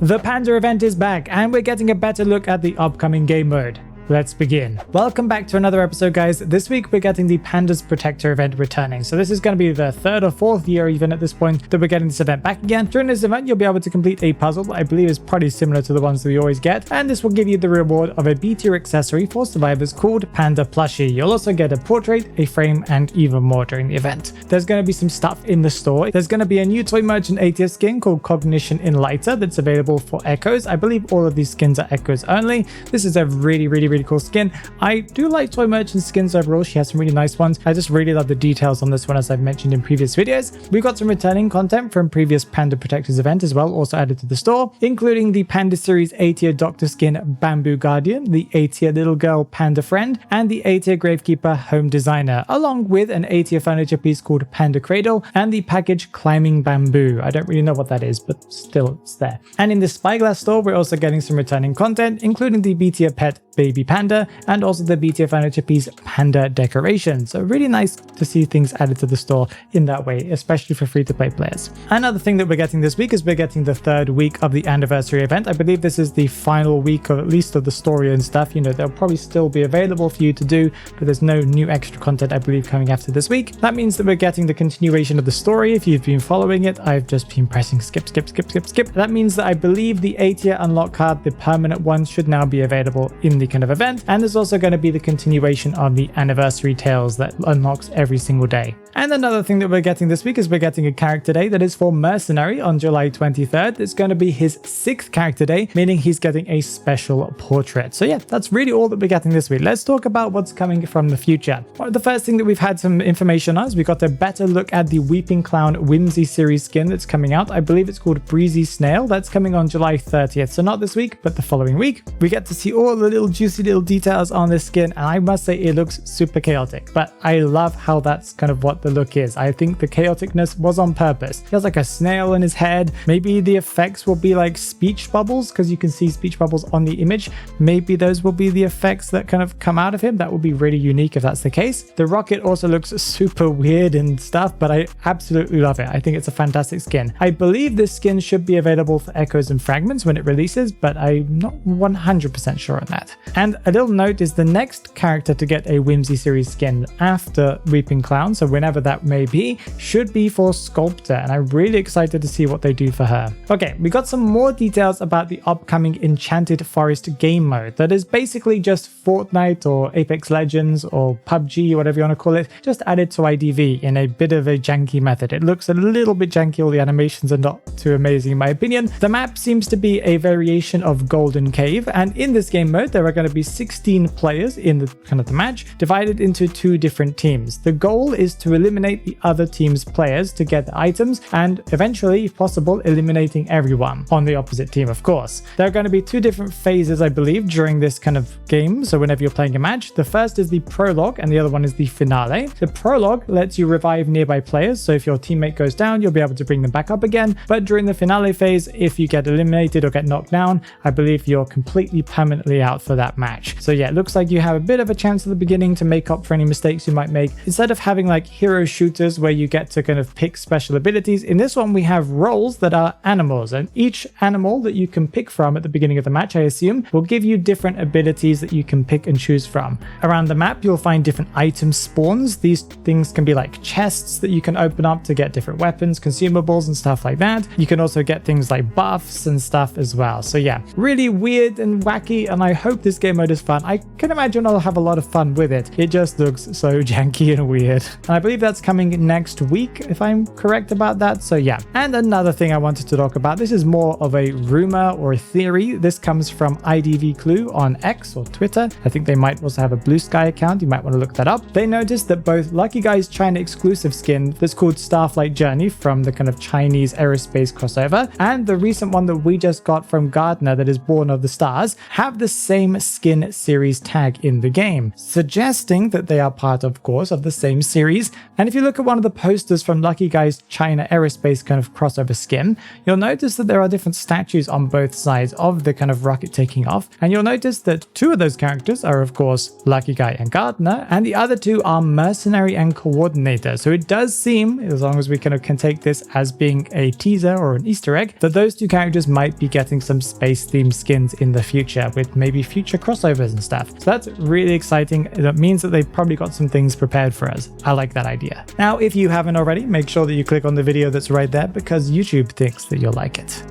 The Panda event is back, and we're getting a better look at the upcoming game mode. Let's begin. Welcome back to another episode, guys. This week we're getting the Panda's Protector event returning. So this is going to be the third or fourth year even at this point that we're getting this event back again. During this event, you'll be able to complete a puzzle that I believe is pretty similar to the ones that we always get. And this will give you the reward of a B tier accessory for survivors called Panda Plushie. You'll also get a portrait, a frame, and even more during the event. There's going to be some stuff in the store. There's going to be a new Toy Merchant A tier skin called Cognition Enlighter that's available for Echoes. I believe all of these skins are Echoes only. This is a really cool skin. I do like Toy Merchant skins overall. She has some really nice ones. I just really love the details on this one, as I've mentioned in previous videos. We got some returning content from previous Panda Protectors event as well, also added to the store, including the Panda Series A tier Doctor skin Bamboo Guardian, the A tier Little Girl Panda Friend, and the A tier Gravekeeper Home Designer, along with an A tier furniture piece called Panda Cradle and the package Climbing Bamboo. I don't really know what that is, but still it's there. And in the Spyglass store, we're also getting some returning content, including the B tier pet Baby Panda and also the B tier furniture piece Panda Decoration. So really nice to see things added to the store in that way, especially for free-to-play players. Another thing that we're getting this week is we're getting the third week of the anniversary event. I believe this is the final week of at least of the story and stuff. You know, they'll probably still be available for you to do, but there's no new extra content, I believe, coming after this week. That means that we're getting the continuation of the story. If you've been following it, I've just been pressing skip. That means that I believe the A tier unlock card, the permanent one, should now be available in the kind of event. And there's also going to be the continuation of the anniversary tales that unlocks every single day. And another thing that we're getting this week is we're getting a character day that is for Mercenary on July 23rd. It's going to be his 6th character day, meaning he's getting a special portrait. So yeah, that's really all that we're getting this week. Let's talk about what's coming from the future. Well, the first thing that we've had some information on is we got a better look at the Weeping Clown Whimsy series skin that's coming out. I believe it's called Breezy Snail. That's coming on July 30th. So not this week, but the following week. We get to see all the little juicy little details on this skin, and I must say it looks super chaotic, but I love how that's kind of what the look is. I think the chaoticness was on purpose. He has like a snail in his head. Maybe the effects will be like speech bubbles, because you can see speech bubbles on the image. Maybe those will be the effects that kind of come out of him. That would be really unique if that's the case. The rocket also looks super weird and stuff, but I absolutely love it. I think it's a fantastic skin. I believe this skin should be available for Echoes and Fragments when it releases, but I'm not 100% sure on that. And a little note is the next character to get a Whimsy series skin after Weeping Clown, so whenever that may be, should be for Sculptor, and I'm really excited to see what they do for her. Okay, we got some more details about the upcoming Enchanted Forest game mode that is basically just Fortnite or Apex Legends or PUBG, whatever you want to call it, just added to IDV in a bit of a janky method. It looks a little bit janky, all the animations are not too amazing in my opinion. The map seems to be a variation of Golden Cave, and in this game mode there are going to be 16 players in the kind of the match, divided into 2 different teams. The goal is to eliminate the other team's players to get the items, and eventually, if possible, eliminating everyone on the opposite team, of course. There are going to be 2 different phases, I believe, during this kind of game, so whenever you're playing a match. The first is the prologue, and the other one is the finale. The prologue lets you revive nearby players, so if your teammate goes down, you'll be able to bring them back up again, but during the finale phase, if you get eliminated or get knocked down, I believe you're completely permanently out for that match. So yeah, it looks like you have a bit of a chance at the beginning to make up for any mistakes you might make. Instead of having like hero shooters where you get to kind of pick special abilities, in this one we have roles that are animals, and each animal that you can pick from at the beginning of the match, I assume, will give you different abilities that you can pick and choose from. Around the map you'll find different item spawns. These things can be like chests that you can open up to get different weapons, consumables and stuff like that. You can also get things like buffs and stuff as well. So yeah, really weird and wacky, and I hope this game mode is fun. I can imagine I'll have a lot of fun with it. It just looks so janky and weird. And I believe that's coming next week, if I'm correct about that. So yeah. And another thing I wanted to talk about, this is more of a rumor or a theory. This comes from IDV Clue on X or Twitter. I think they might also have a Blue Sky account. You might want to look that up. They noticed that both Lucky Guy's China exclusive skin that's called Starflight Journey from the kind of Chinese aerospace crossover, and the recent one that we just got from Gardner that is Born of the Stars, have the same skin series tag in the game, suggesting that they are part, of course, of the same series And if you look at one of the posters from Lucky Guy's China Aerospace kind of crossover skin, you'll notice that there are different statues on both sides of the kind of rocket taking off. And you'll notice that two of those characters are of course Lucky Guy and Gardener, and the other two are Mercenary and Coordinator. So it does seem, as long as we kind of can take this as being a teaser or an Easter egg, that those two characters might be getting some space themed skins in the future with maybe future crossovers and stuff. So that's really exciting. That means that they've probably got some things prepared for us. I like that idea. Now, if you haven't already, make sure that you click on the video that's right there because YouTube thinks that you'll like it.